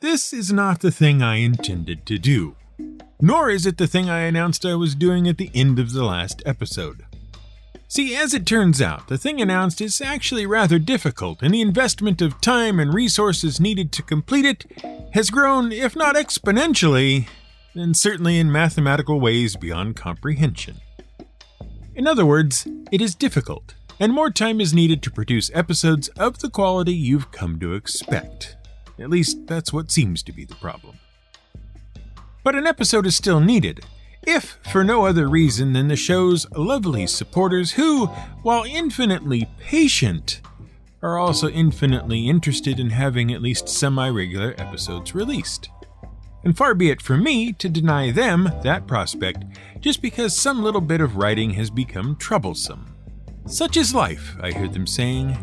This is not the thing I intended to do, nor is it the thing I announced I was doing at the end of the last episode. See, as it turns out, the thing announced is actually rather difficult, and the investment of time and resources needed to complete it has grown, if not exponentially, then certainly in mathematical ways beyond comprehension. In other words, it is difficult, and more time is needed to produce episodes of the quality you've come to expect. At least, that's what seems to be the problem. But an episode is still needed, if for no other reason than the show's lovely supporters who, while infinitely patient, are also infinitely interested in having at least semi-regular episodes released. And far be it from me to deny them that prospect just because some little bit of writing has become troublesome. Such is life, I hear them saying.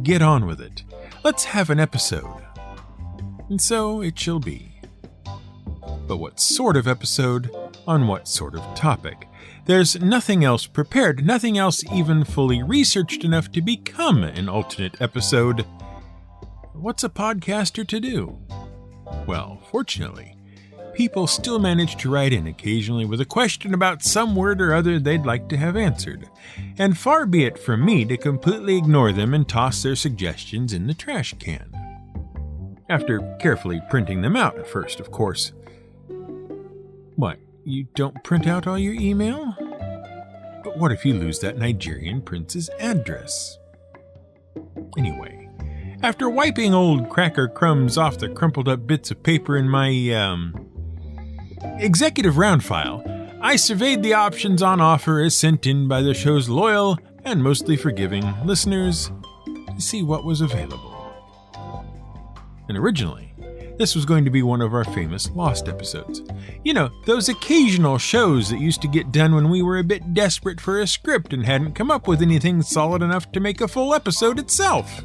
Get on with it. Let's have an episode. And so it shall be. But what sort of episode, on what sort of topic? There's nothing else prepared, nothing else even fully researched enough to become an alternate episode. What's a podcaster to do? Well, fortunately, people still manage to write in occasionally with a question about some word or other they'd like to have answered, and far be it from me to completely ignore them and toss their suggestions in the trash can. After carefully printing them out first, of course. What, you don't print out all your email? But what if you lose that Nigerian prince's address? Anyway, after wiping old cracker crumbs off the crumpled up bits of paper in my, executive round file, I surveyed the options on offer as sent in by the show's loyal and mostly forgiving listeners to see what was available. And originally, this was going to be one of our famous Lost episodes. You know, those occasional shows that used to get done when we were a bit desperate for a script and hadn't come up with anything solid enough to make a full episode itself.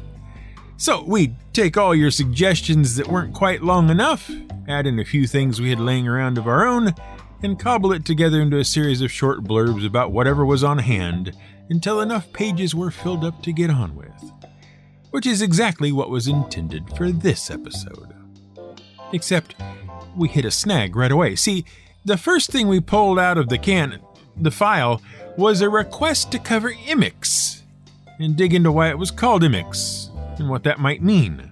So we'd take all your suggestions that weren't quite long enough, add in a few things we had laying around of our own, and cobble it together into a series of short blurbs about whatever was on hand until enough pages were filled up to get on with. Which is exactly what was intended for this episode. Except, we hit a snag right away. See, the first thing we pulled out of the file, was a request to cover Imix, and dig into why it was called Imix, and what that might mean.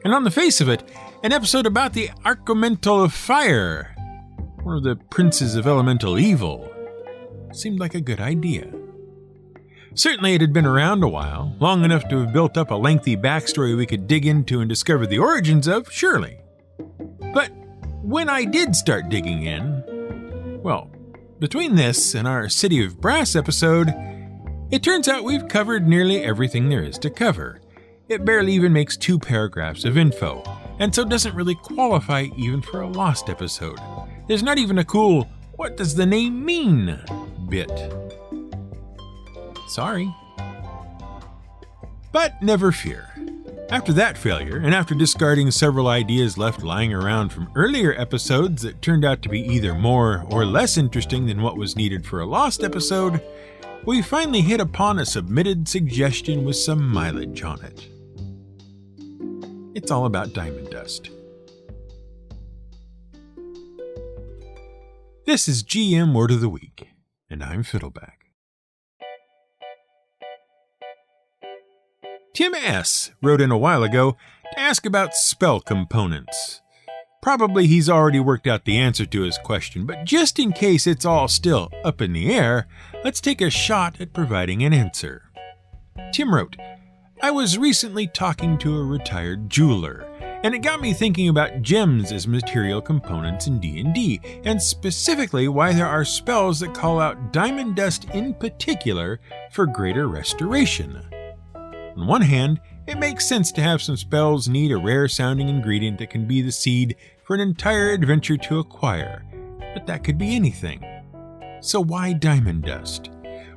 And on the face of it, an episode about the Archelemental of Fire, one of the princes of elemental evil, seemed like a good idea. Certainly it had been around a while, long enough to have built up a lengthy backstory we could dig into and discover the origins of, surely. But when I did start digging in, well, between this and our City of Brass episode, it turns out we've covered nearly everything there is to cover. It barely even makes 2 paragraphs of info, and so doesn't really qualify even for a Lost episode. There's not even a cool, what does the name mean bit. Sorry. But never fear. After that failure, and after discarding several ideas left lying around from earlier episodes that turned out to be either more or less interesting than what was needed for a Lost episode, we finally hit upon a submitted suggestion with some mileage on it. It's all about diamond dust. This is GM Word of the Week, and I'm Fiddleback. Tim S. wrote in a while ago to ask about spell components. Probably he's already worked out the answer to his question, but just in case it's all still up in the air, let's take a shot at providing an answer. Tim wrote, I was recently talking to a retired jeweler, and it got me thinking about gems as material components in D&D, and specifically why there are spells that call out diamond dust in particular for greater restoration. On one hand, it makes sense to have some spells need a rare-sounding ingredient that can be the seed for an entire adventure to acquire, but that could be anything. So why diamond dust?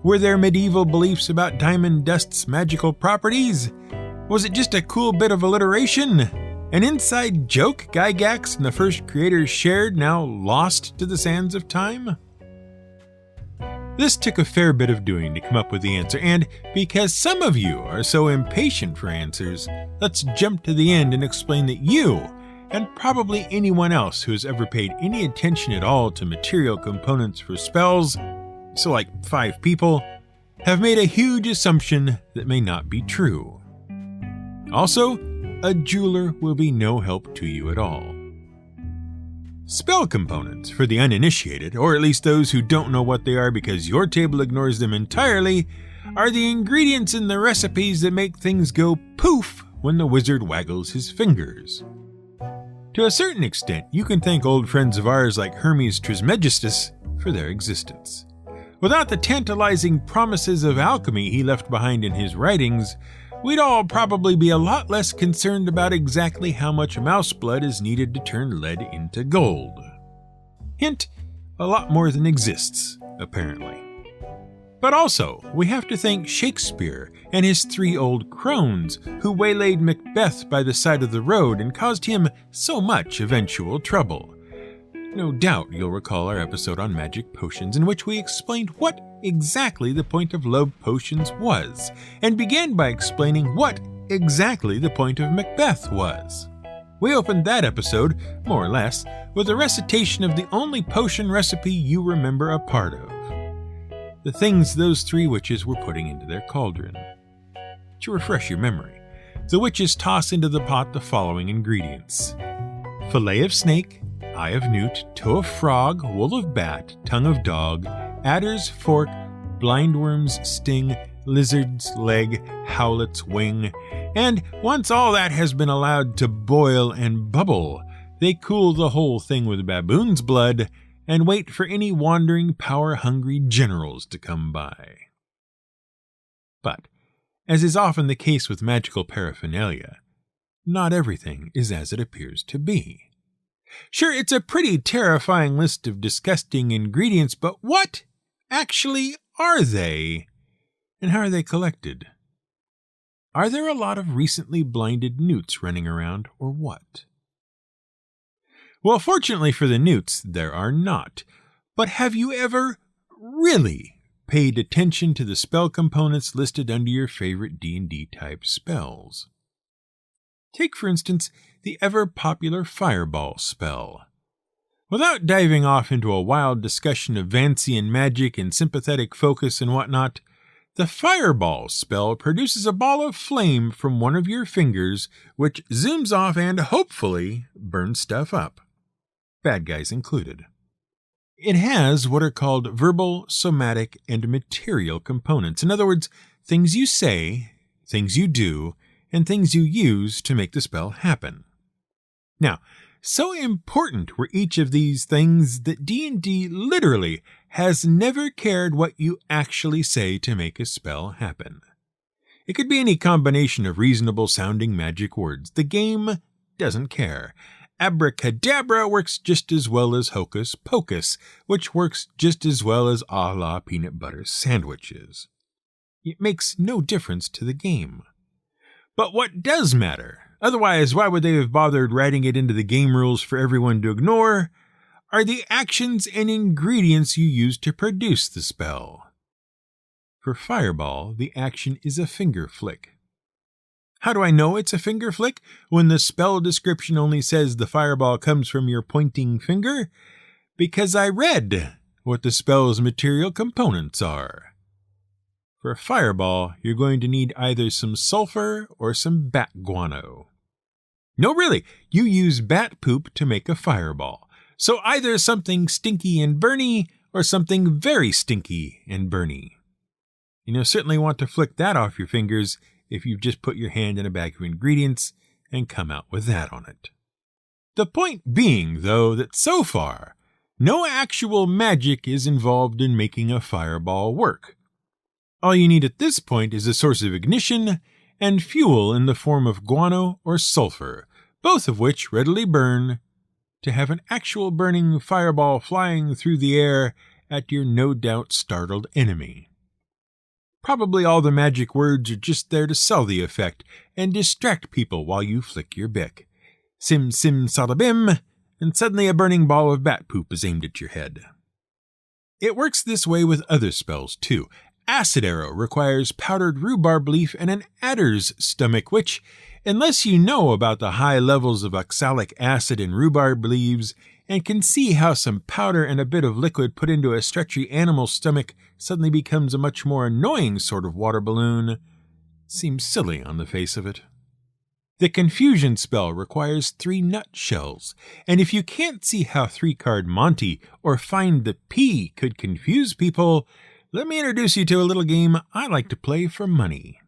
Were there medieval beliefs about diamond dust's magical properties? Was it just a cool bit of alliteration? An inside joke Gygax and the first creators shared, now lost to the sands of time? This took a fair bit of doing to come up with the answer, and because some of you are so impatient for answers, let's jump to the end and explain that you, and probably anyone else who has ever paid any attention at all to material components for spells, so like 5 people, have made a huge assumption that may not be true. Also, a jeweler will be no help to you at all. Spell components, for the uninitiated, or at least those who don't know what they are because your table ignores them entirely, are the ingredients in the recipes that make things go poof when the wizard waggles his fingers. To a certain extent, you can thank old friends of ours like Hermes Trismegistus for their existence. Without the tantalizing promises of alchemy he left behind in his writings, we'd all probably be a lot less concerned about exactly how much mouse blood is needed to turn lead into gold. Hint, a lot more than exists, apparently. But also, we have to thank Shakespeare and his 3 old crones who waylaid Macbeth by the side of the road and caused him so much eventual trouble. No doubt you'll recall our episode on magic potions in which we explained what exactly the point of love potions was, and began by explaining what exactly the point of Macbeth was. We opened that episode, more or less, with a recitation of the only potion recipe you remember a part of. The things those 3 witches were putting into their cauldron. To refresh your memory, the witches toss into the pot the following ingredients: fillet of snake, eye of newt, toe of frog, wool of bat, tongue of dog, adder's fork, blindworm's sting, lizard's leg, howlet's wing, and once all that has been allowed to boil and bubble, they cool the whole thing with baboon's blood and wait for any wandering power-hungry generals to come by. But, as is often the case with magical paraphernalia, not everything is as it appears to be. Sure, it's a pretty terrifying list of disgusting ingredients, but what actually are they? And how are they collected? Are there a lot of recently blinded newts running around, or what? Well, fortunately for the newts, there are not. But have you ever really paid attention to the spell components listed under your favorite D&D type spells? Take, for instance, the ever-popular Fireball spell. Without diving off into a wild discussion of Vancian magic and sympathetic focus and whatnot, the Fireball spell produces a ball of flame from one of your fingers, which zooms off and, hopefully, burns stuff up. Bad guys included. It has what are called verbal, somatic, and material components. In other words, things you say, things you do, and things you use to make the spell happen. Now, so important were each of these things that D&D literally has never cared what you actually say to make a spell happen. It could be any combination of reasonable-sounding magic words. The game doesn't care. Abracadabra works just as well as hocus pocus, which works just as well as a la peanut butter sandwiches. It makes no difference to the game. But what does matter, otherwise why would they have bothered writing it into the game rules for everyone to ignore, are the actions and ingredients you use to produce the spell. For Fireball, the action is a finger flick. How do I know it's a finger flick when the spell description only says the fireball comes from your pointing finger? Because I read what the spell's material components are. For a fireball, you're going to need either some sulfur or some bat guano. No, really, you use bat poop to make a fireball. So either something stinky and burny or something very stinky and burny. Certainly want to flick that off your fingers if you've just put your hand in a bag of ingredients and come out with that on it. The point being, though, that so far, no actual magic is involved in making a fireball work. All you need at this point is a source of ignition and fuel in the form of guano or sulfur, both of which readily burn, to have an actual burning fireball flying through the air at your no doubt startled enemy. Probably all the magic words are just there to sell the effect and distract people while you flick your bick. Sim sim sada bim, and suddenly a burning ball of bat poop is aimed at your head. It works this way with other spells too. Acid Arrow requires powdered rhubarb leaf and an adder's stomach, which, Unless you know about the high levels of oxalic acid in rhubarb leaves and can see how some powder and a bit of liquid put into a stretchy animal's stomach suddenly becomes a much more annoying sort of water balloon, seems silly on the face of it. The confusion spell requires 3 nutshells, and if you can't see how 3-card Monty or Find the P could confuse people, let me introduce you to a little game I like to play for money.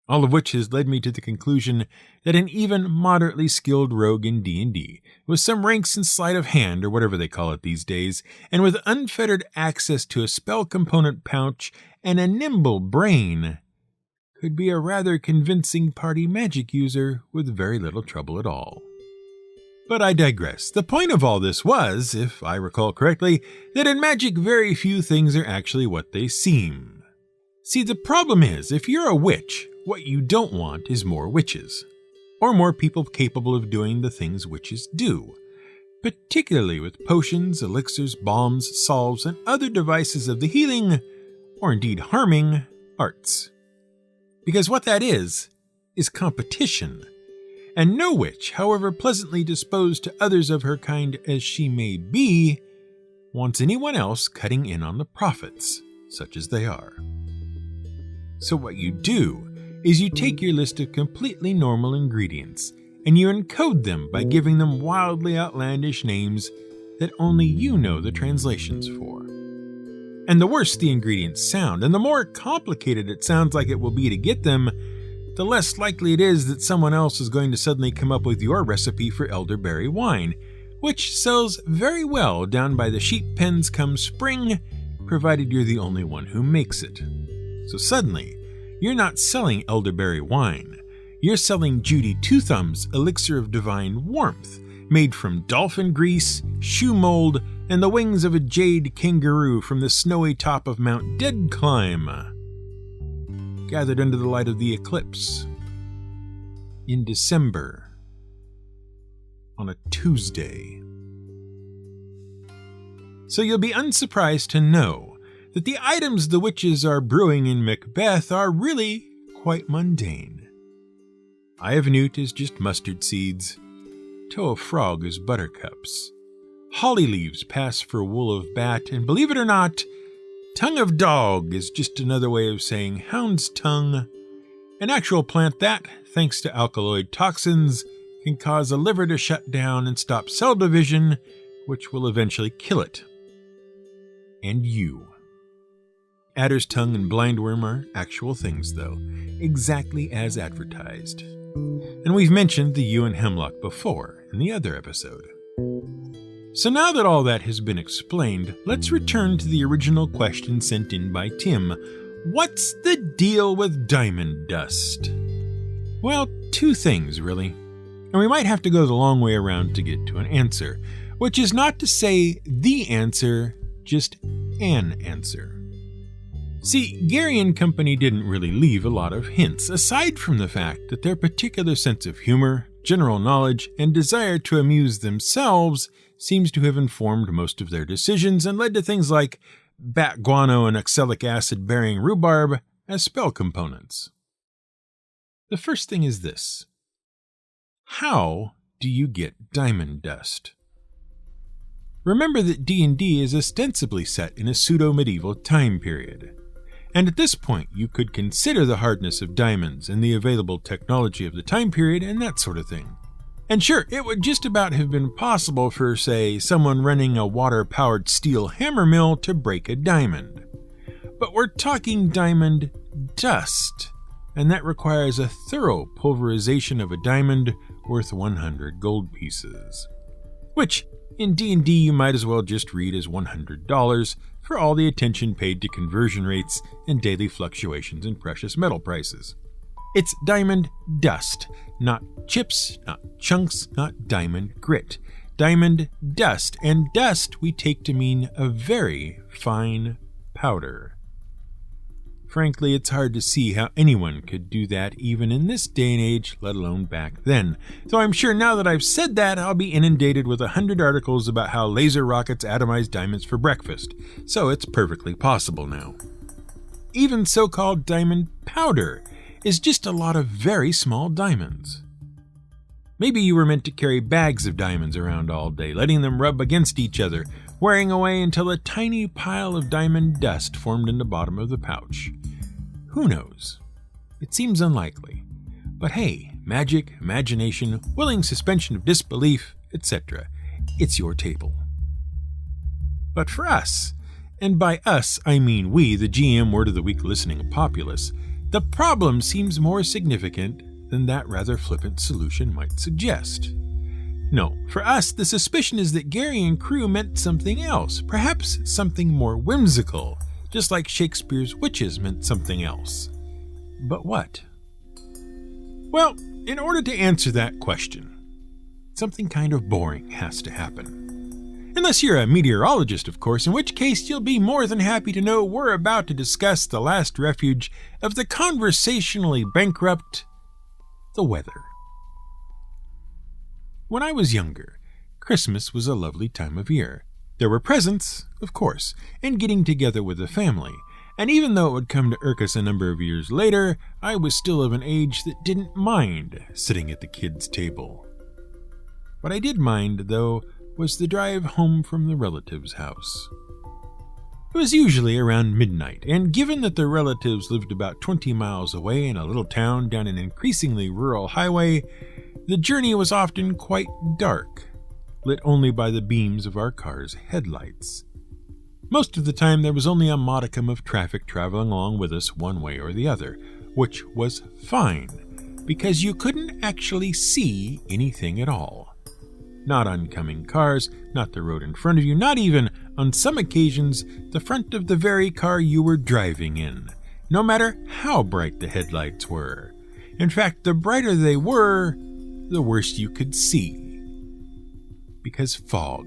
All of which has led me to the conclusion that an even moderately skilled rogue in D&D, with some ranks and sleight of hand or whatever they call it these days, and with unfettered access to a spell component pouch and a nimble brain, could be a rather convincing party magic user with very little trouble at all. But I digress. The point of all this was, if I recall correctly, that in magic very few things are actually what they seem. See, the problem is, if you're a witch, what you don't want is more witches, or more people capable of doing the things witches do, particularly with potions, elixirs, balms, salves, and other devices of the healing, or indeed harming, arts. Because what that is competition, and no witch, however pleasantly disposed to others of her kind as she may be, wants anyone else cutting in on the profits, such as they are. So what you do is you take your list of completely normal ingredients and you encode them by giving them wildly outlandish names that only you know the translations for. And the worse the ingredients sound, and the more complicated it sounds like it will be to get them, the less likely it is that someone else is going to suddenly come up with your recipe for elderberry wine, which sells very well down by the sheep pens come spring, provided you're the only one who makes it. So suddenly, you're not selling elderberry wine. You're selling Judy Two Thumbs elixir of divine warmth, made from dolphin grease, shoe mold, and the wings of a jade kangaroo from the snowy top of Mount Dead Climb, gathered under the light of the eclipse in December on a Tuesday. So you'll be unsurprised to know that the items the witches are brewing in Macbeth are really quite mundane. Eye of newt is just mustard seeds, toe of frog is buttercups, holly leaves pass for wool of bat, and believe it or not, tongue of dog is just another way of saying hound's tongue, an actual plant that, thanks to alkaloid toxins, can cause a liver to shut down and stop cell division, which will eventually kill it. And you. Adder's tongue and blindworm are actual things, though, exactly as advertised. And we've mentioned the yew and hemlock before in the other episode. So now that all that has been explained, let's return to the original question sent in by Tim. What's the deal with diamond dust? Well, 2 things, really. And we might have to go the long way around to get to an answer, which is not to say the answer, just an answer. See, Gary and company didn't really leave a lot of hints, aside from the fact that their particular sense of humor, general knowledge, and desire to amuse themselves seems to have informed most of their decisions and led to things like bat guano and oxalic acid bearing rhubarb as spell components. The first thing is this. How do you get diamond dust? Remember that D&D is ostensibly set in a pseudo-medieval time period. And at this point, you could consider the hardness of diamonds and the available technology of the time period and that sort of thing. And sure, it would just about have been possible for, say, someone running a water-powered steel hammer mill to break a diamond. But we're talking diamond dust, and that requires a thorough pulverization of a diamond worth 100 gold pieces. Which, in D&D, you might as well just read as $100 for all the attention paid to conversion rates and daily fluctuations in precious metal prices. It's diamond dust, not chips, not chunks, not diamond grit. Diamond dust, and dust we take to mean a very fine powder. Frankly, it's hard to see how anyone could do that even in this day and age, let alone back then. Though I'm sure now that I've said that, I'll be inundated with 100 articles about how laser rockets atomize diamonds for breakfast, so it's perfectly possible now. Even so-called diamond powder is just a lot of very small diamonds. Maybe you were meant to carry bags of diamonds around all day, letting them rub against each other, wearing away until a tiny pile of diamond dust formed in the bottom of the pouch. Who knows? It seems unlikely. But hey, magic, imagination, willing suspension of disbelief, etc. It's your table. But for us, and by us I mean we, the GM Word of the Week listening populace, the problem seems more significant than that rather flippant solution might suggest. No, for us, the suspicion is that Gary and crew meant something else, perhaps something more whimsical, just like Shakespeare's witches meant something else. But what? Well, in order to answer that question, something kind of boring has to happen. Unless you're a meteorologist, of course, in which case you'll be more than happy to know we're about to discuss the last refuge of the conversationally bankrupt, the weather. When I was younger, Christmas was a lovely time of year. There were presents, of course, and getting together with the family, and even though it would come to irk us a number of years later, I was still of an age that didn't mind sitting at the kids' table. What I did mind, though, was the drive home from the relative's house. It was usually around midnight, and given that the relatives lived about 20 miles away in a little town down an increasingly rural highway, the journey was often quite dark, lit only by the beams of our car's headlights. Most of the time there was only a modicum of traffic traveling along with us one way or the other, which was fine, because you couldn't actually see anything at all. Not oncoming cars, not the road in front of you, not even, on some occasions, the front of the very car you were driving in, no matter how bright the headlights were. In fact, the brighter they were, the worse you could see. Because fog.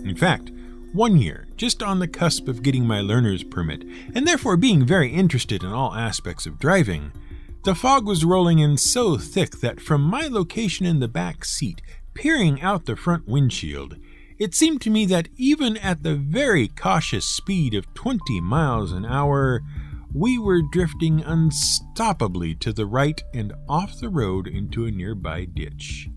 In fact, one year, just on the cusp of getting my learner's permit, and therefore being very interested in all aspects of driving, the fog was rolling in so thick that from my location in the back seat, peering out the front windshield, it seemed to me that even at the very cautious speed of 20 miles an hour, we were drifting unstoppably to the right and off the road into a nearby ditch.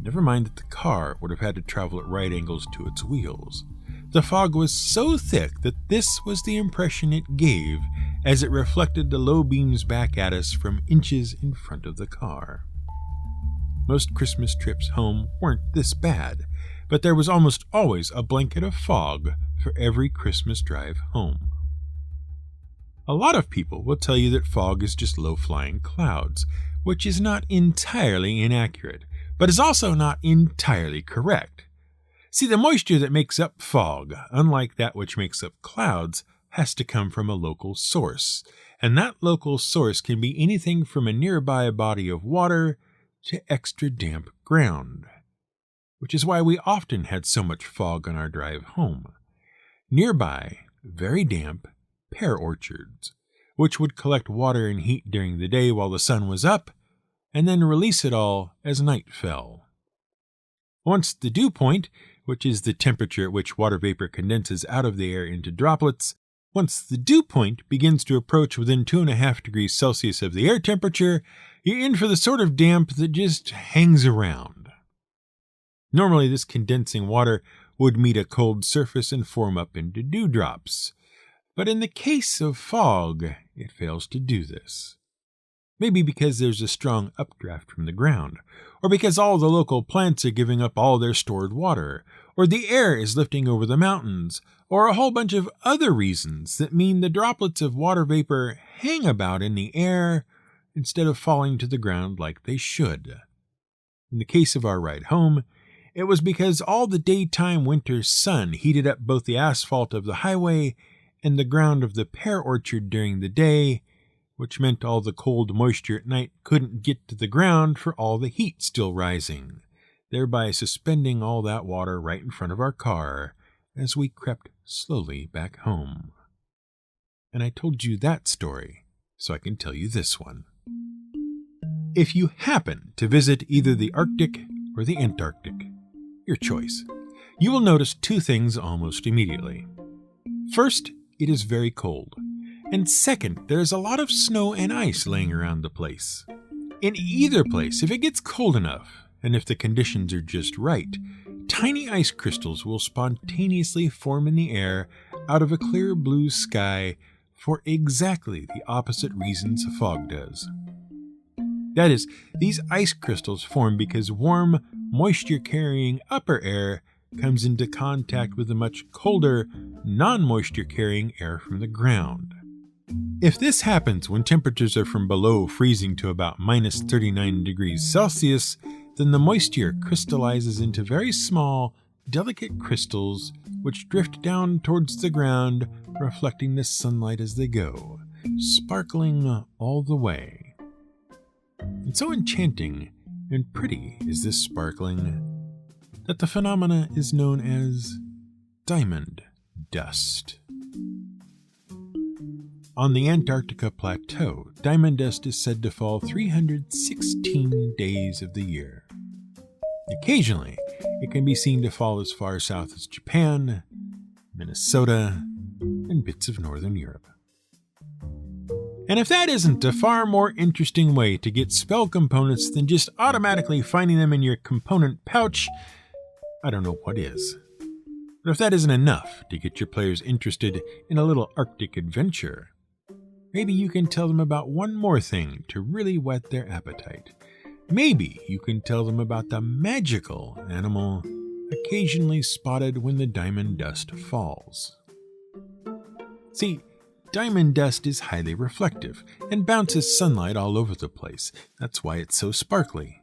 Never mind that the car would have had to travel at right angles to its wheels. The fog was so thick that this was the impression it gave as it reflected the low beams back at us from inches in front of the car. Most Christmas trips home weren't this bad, but there was almost always a blanket of fog for every Christmas drive home. A lot of people will tell you that fog is just low-flying clouds, which is not entirely inaccurate, but is also not entirely correct. See, the moisture that makes up fog, unlike that which makes up clouds, has to come from a local source, and that local source can be anything from a nearby body of water to extra damp ground, which is why we often had so much fog on our drive home. Nearby, very damp, pear orchards, which would collect water and heat during the day while the sun was up, and then release it all as night fell. Once the dew point, which is the temperature at which water vapor condenses out of the air into droplets, once the dew point begins to approach within 2.5 degrees Celsius of the air temperature, you're in for the sort of damp that just hangs around. Normally, this condensing water would meet a cold surface and form up into dewdrops, but in the case of fog, it fails to do this. Maybe because there's a strong updraft from the ground, or because all the local plants are giving up all their stored water, or the air is lifting over the mountains, or a whole bunch of other reasons that mean the droplets of water vapor hang about in the air instead of falling to the ground like they should. In the case of our ride home, it was because all the daytime winter sun heated up both the asphalt of the highway and the ground of the pear orchard during the day, which meant all the cold moisture at night couldn't get to the ground for all the heat still rising, thereby suspending all that water right in front of our car as we crept slowly back home. And I told you that story, so I can tell you this one. If you happen to visit either the Arctic or the Antarctic, your choice, you will notice two things almost immediately. First, it is very cold, And second, there's a lot of snow and ice laying around the place. In either place, if it gets cold enough, and if the conditions are just right, tiny ice crystals will spontaneously form in the air out of a clear blue sky for exactly the opposite reasons fog does. That is, these ice crystals form because warm, moisture-carrying upper air comes into contact with the much colder, non-moisture-carrying air from the ground. If this happens when temperatures are from below freezing to about minus 39 degrees Celsius, then the moisture crystallizes into very small, delicate crystals which drift down towards the ground, reflecting the sunlight as they go, sparkling all the way. And so enchanting and pretty is this sparkling that the phenomena is known as diamond dust. On the Antarctica Plateau, diamond dust is said to fall 316 days of the year. Occasionally, it can be seen to fall as far south as Japan, Minnesota, and bits of northern Europe. And if that isn't a far more interesting way to get spell components than just automatically finding them in your component pouch, I don't know what is. But if that isn't enough to get your players interested in a little Arctic adventure, maybe you can tell them about one more thing to really whet their appetite. Maybe you can tell them about the magical animal occasionally spotted when the diamond dust falls. See, diamond dust is highly reflective and bounces sunlight all over the place. That's why it's so sparkly.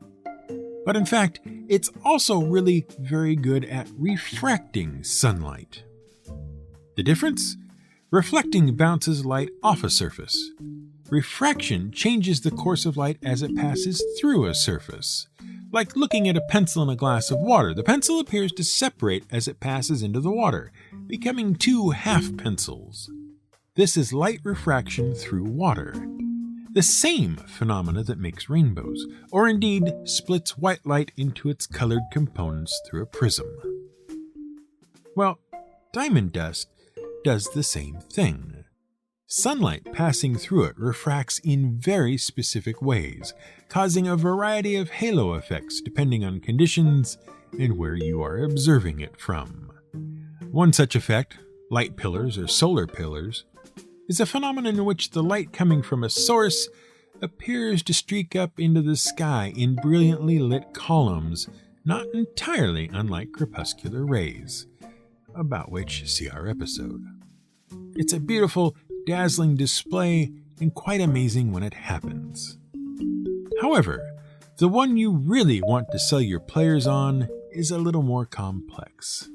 But in fact, it's also really very good at refracting sunlight. The difference? Reflecting bounces light off a surface. Refraction changes the course of light as it passes through a surface. Like looking at a pencil in a glass of water, the pencil appears to separate as it passes into the water, becoming two half pencils. This is light refraction through water. The same phenomena that makes rainbows, or indeed splits white light into its colored components through a prism. Well, diamond dust does the same thing. Sunlight passing through it refracts in very specific ways, causing a variety of halo effects depending on conditions and where you are observing it from. One such effect, light pillars or solar pillars, is a phenomenon in which the light coming from a source appears to streak up into the sky in brilliantly lit columns, not entirely unlike crepuscular rays, about which see our episode. It's a beautiful, dazzling display and quite amazing when it happens. However, the one you really want to sell your players on is a little more complex.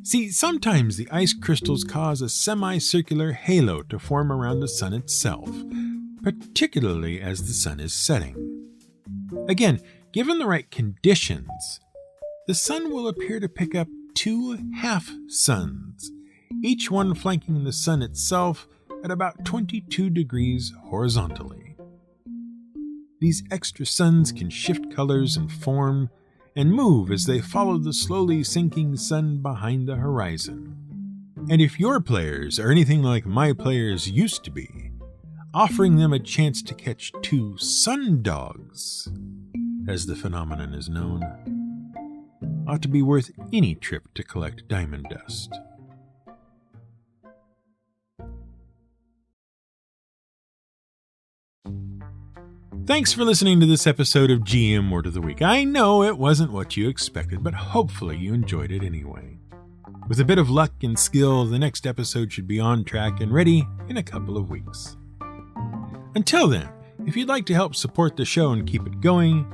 See, sometimes the ice crystals cause a semicircular halo to form around the sun itself, particularly as the sun is setting. Again, given the right conditions, the sun will appear to pick up two half-suns, each one flanking the sun itself at about 22 degrees horizontally. These extra suns can shift colors and form and move as they follow the slowly sinking sun behind the horizon. And if your players are anything like my players used to be, offering them a chance to catch two sun dogs, as the phenomenon is known, ought to be worth any trip to collect diamond dust. Thanks for listening to this episode of GM Word of the Week. I know it wasn't what you expected, but hopefully you enjoyed it anyway. With a bit of luck and skill, the next episode should be on track and ready in a couple of weeks. Until then, if you'd like to help support the show and keep it going,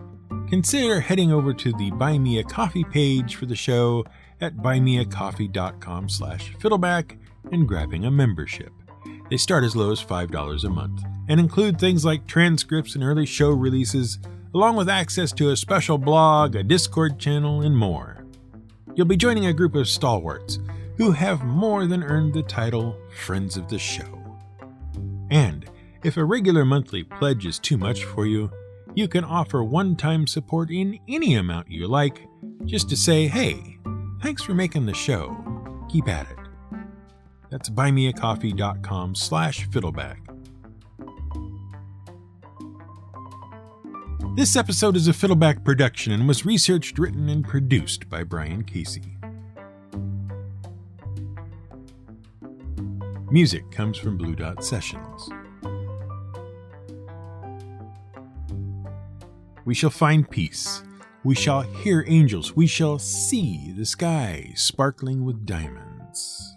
consider heading over to the Buy Me a Coffee page for the show at buymeacoffee.com/fiddleback and grabbing a membership. They start as low as $5 a month and include things like transcripts and early show releases, along with access to a special blog, a Discord channel, and more. You'll be joining a group of stalwarts who have more than earned the title Friends of the Show. And if a regular monthly pledge is too much for you, you can offer one-time support in any amount you like, just to say, hey, thanks for making the show. Keep at it. That's buymeacoffee.com/fiddleback. This episode is a Fiddleback production and was researched, written, and produced by Brian Casey. Music comes from Blue Dot Sessions. We shall find peace. We shall hear angels. We shall see the sky sparkling with diamonds.